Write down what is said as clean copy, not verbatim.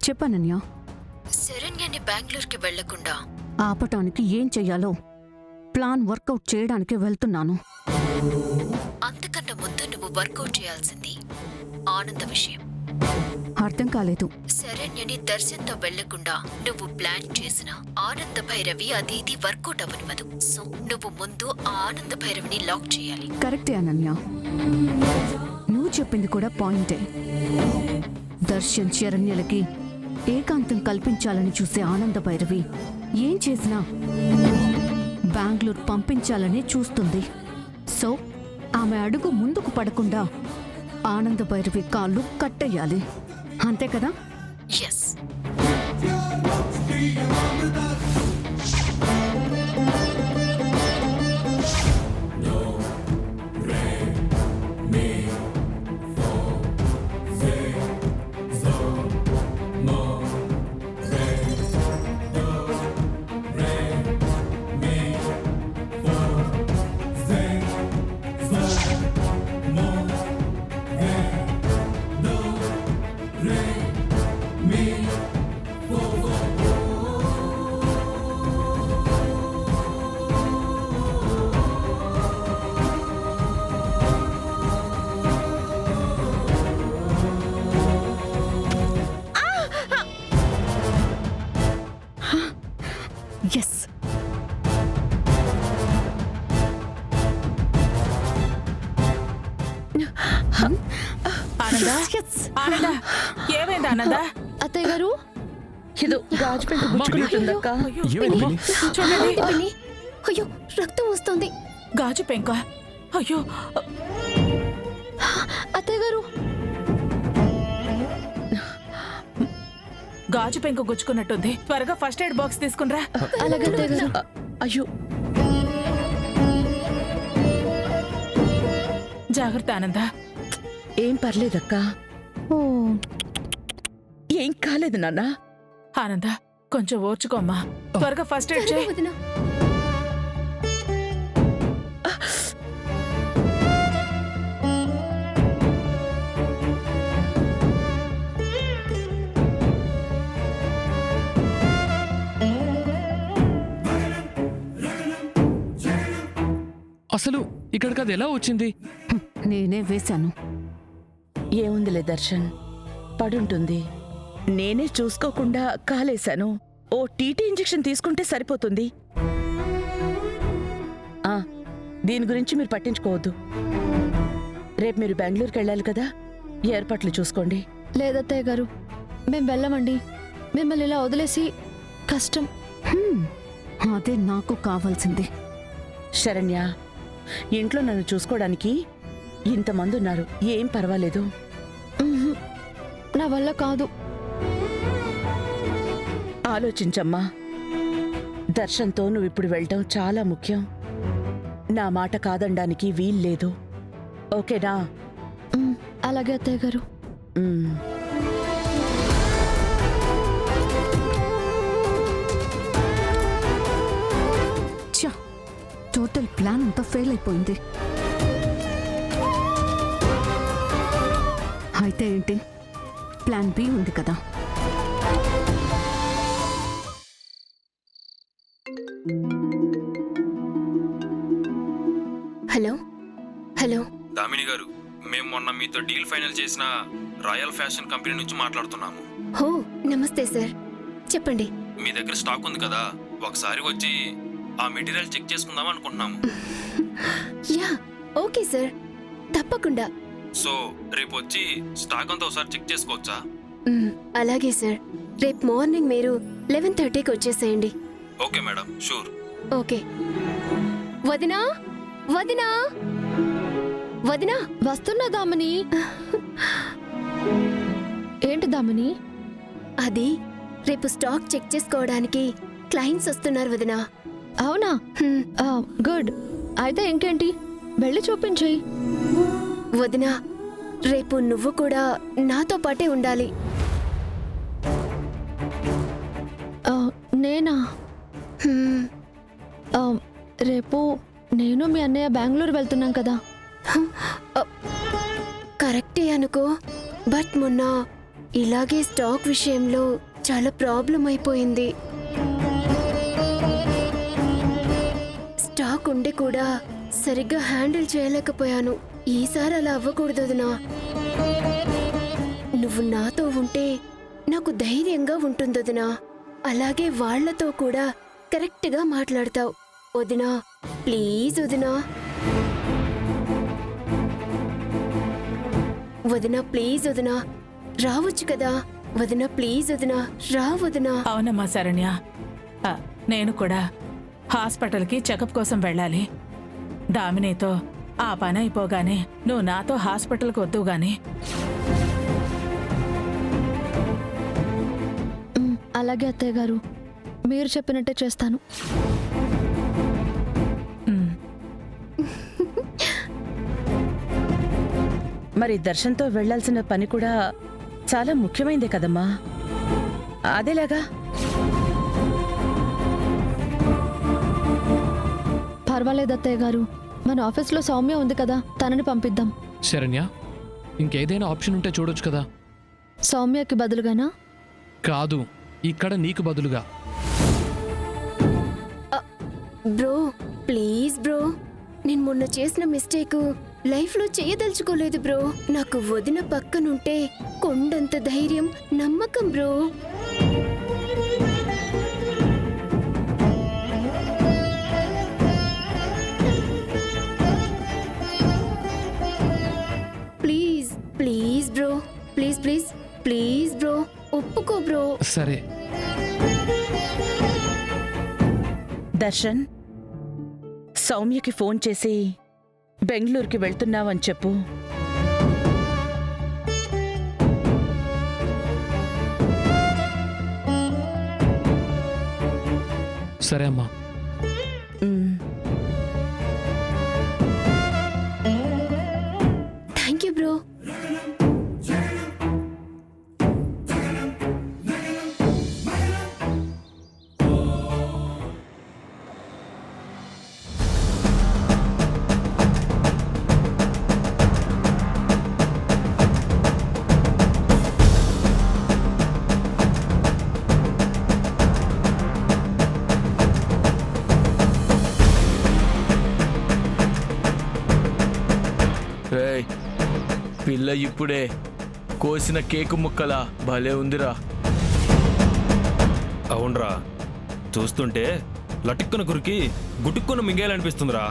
చెప్పనన్యా. శరణ్యని బెంగళూరుకి వెళ్లకుండా ఆపటానికి ఏం చెయ్యాలో ప్లాన్ వర్కౌట్ చేయడానికి వెళ్తున్నాను. అంతకన్నా ముందు నువ్వు వర్కౌట్ చేయాల్సింది ఆనంద విషయం. అర్థం కాలేదు. శరణ్యని దర్శన్తో వెళ్లకుండా నువ్వు ప్లాన్ చేసిన ఆనంద భైరవి అది ఇది వర్కౌట్ అవ్వనివ్వదు. సో నువ్వు ముందు ఆ ఆనంద భైరవిని లాక్ చేయాలి. కరెక్టే అనన్య, నువ్వు చెప్పింది కూడా పాయింటే. దర్శన్ శరణ్యలకి ఏకాంతం కల్పించాలని చూసే ఆనంద భైరవి ఏం చేసినా బెంగళూరు పంపించాలనే చూస్తుంది. సో ఆమె అడుగు ముందుకు పడకుండా ఆనంద భైరవి కాళ్ళు కట్టేయాలి. అంతే కదా? ఎస్. ఎస్. ఆనంద, ఏమైంది ఆనంద? అత్తయ్య గారు, ఇది గాజు పెంకు గుచ్చుకున్నట్టుందక్క. చూడండి. అయ్యో, రక్తం వస్తుంది. గాజు పెంక? అయ్యో అత్తయ్య గారు, గాజు పెంక గుచ్చుకున్నట్టుంది. త్వరగా ఫస్ట్ ఎయిడ్ బాక్స్ తీసుకునిరా. అలాగే అత్తయ్య గారు. అయ్యో, జాగ్రత్త ఆనంద. ఏం పర్లేదక్క, ఓ, ఏం కాలేదు నాన్న. ఆనంద, కొంచెం ఓర్చుకోమ్మా. త్వరగా ఫస్ట్ ఎయిడ్ చేయి. వదినా. అసలు ఇక్కడికి అది ఎలా వచ్చింది? నేనే వేశాను. ఏముందిలే దర్శన్, పడుంటుంది. నేనే చూసుకోకుండా కాలేశాను. ఓ టీటీ ఇంజెక్షన్ తీసుకుంటే సరిపోతుంది. దీని గురించి మీరు పట్టించుకోవద్దు. రేపు మీరు బెంగళూరుకి వెళ్ళాలి కదా, ఏర్పాట్లు చూసుకోండి. లేదత్తయ్య గారు, మేం వెళ్ళమండి. మిమ్మల్ని ఇలా వదిలేసి కష్టం. అదే నాకు కావాల్సింది. శరణ్య, ఇంట్లో నన్ను చూసుకోవడానికి ఇంతమంది ఉన్నారు. ఏం పర్వాలేదు. ఉహుం, నా వల్ల కాదు. ఆలోచించమ్మా. దర్శన్తో నువ్విప్పుడు వెళ్ళటం చాలా ముఖ్యం. నా మాట కాదనడానికి వీల్లేదు. ఓకేనా? అలాగే అత్తయ్య గారు. మ్మ్. ఛా, టోటల్ ప్లాన్ అంతా ఫెయిల్ అయిపోయింది. అయితే ఏంటి, ప్లాన్ బి ఉంది కదా. హలో హలో దామిని గారు, మేము మొన్న మీతో డీల్ ఫైనల్ చేసిన రాయల్ ఫ్యాషన్ కంపెనీ నుంచి మాట్లాడుతున్నాము. హో, నమస్తే సార్. చెప్పండి. మీ దగ్గర స్టాక్ ఉంది కదా, ఒకసారి వచ్చి ఆ మెటీరియల్ చెక్ చేసుకుందాం అనుకుంటున్నాము. యా, ఓకే సార్, తప్పకుండా. సో రేపు వచ్చి స్టాక్ అంతా ఒకసారి చెక్ చేసుకోవచ్చా? అలాగే సార్. రేపు మార్నింగ్ మీరు 11:30కి వచ్చేసేయండి. Okay madam, sure. ఓకే. వదినా, వదినా, వదినా. వస్తున్నా దామిని. ఏంటి దామిని? అది రేపు స్టాక్ చెక్ చేసుకోవడానికి క్లయింట్స్ వస్తున్నారు వదినా. అవునా? గుడ్. అయితే ఇంకేంటి, వెళ్ళి చూపించేయి. వదినా, రేపు నువ్వు కూడా నాతో పాటే ఉండాలి. నేనా? రేపు నేను మీ అన్నయ్య బెంగళూరు వెళ్తున్నాం కదా. కరెక్టే అనుకో, బట్ మొన్న ఇలాగే స్టాక్ విషయంలో చాలా ప్రాబ్లం అయిపోయింది. స్టాక్ ఉండి కూడా సరిగ్గా హ్యాండిల్ చేయలేకపోయాను. ఈసారి అలా అవ్వకూడదు వదినా. నువ్వు నాతో ఉంటే నాకు ధైర్యంగా ఉంటుంది వదినా. అలాగే వాళ్లతో కూడా కరెక్ట్గా మాట్లాడతావు వదినా. ప్లీజ్ వదినా. వదినా ప్లీజ్ వదినా, రావచ్చు కదా వదినా. ప్లీజ్ వదినా, రా వదినా. అవునమ్మా శరణ్య, నేను కూడా హాస్పిటల్కి చెకప్ కోసం వెళ్ళాలి. దామినితో ఆ పని అయిపోగానే నువ్వు నాతో హాస్పిటల్కి వద్దు గాని. అలాగే అత్తయ్య గారు, మీరు చెప్పినట్టే చేస్తాను. మరి దర్శన్తో వెళ్లాల్సిన పని కూడా చాలా ముఖ్యమైందే కదమ్మా. అదేలాగా? పర్వాలేదు అత్తయ్య గారు, మన ఆఫీస్లో సౌమ్య ఉంది కదా, తనని పంపిద్దాం. శరణ్య, ఇంకేదైనా ఆప్షన్ ఉంటే చూడొచ్చు కదా. సౌమ్యకి బదులుగానా? కాదు, ఇక్కడ నీకు బదులుగా. బ్రో ప్లీజ్ బ్రో, నేను మొన్న చేసిన మిస్టేక్ లైఫ్లో చేయదలుచుకోలేదు బ్రో. నాకు వదిన పక్కనుంటే కొండంత ధైర్యం, నమ్మకం bro. Please please bro, please please please bro, ఒప్పుకో బ్రో. సరే. దర్శన్, సౌమ్యకి ఫోన్ చేసి బెంగళూరుకి వెళ్తున్నావని చెప్పు. సరే అమ్మా. Thank you bro. పిల్ల ఇప్పుడే కోసిన కేకు ముక్కలా భలే ఉందిరా. అవునరా, చూస్తుంటే లటుక్కున కురికి గుటుక్కున మింగేయాలనిపిస్తుందిరా.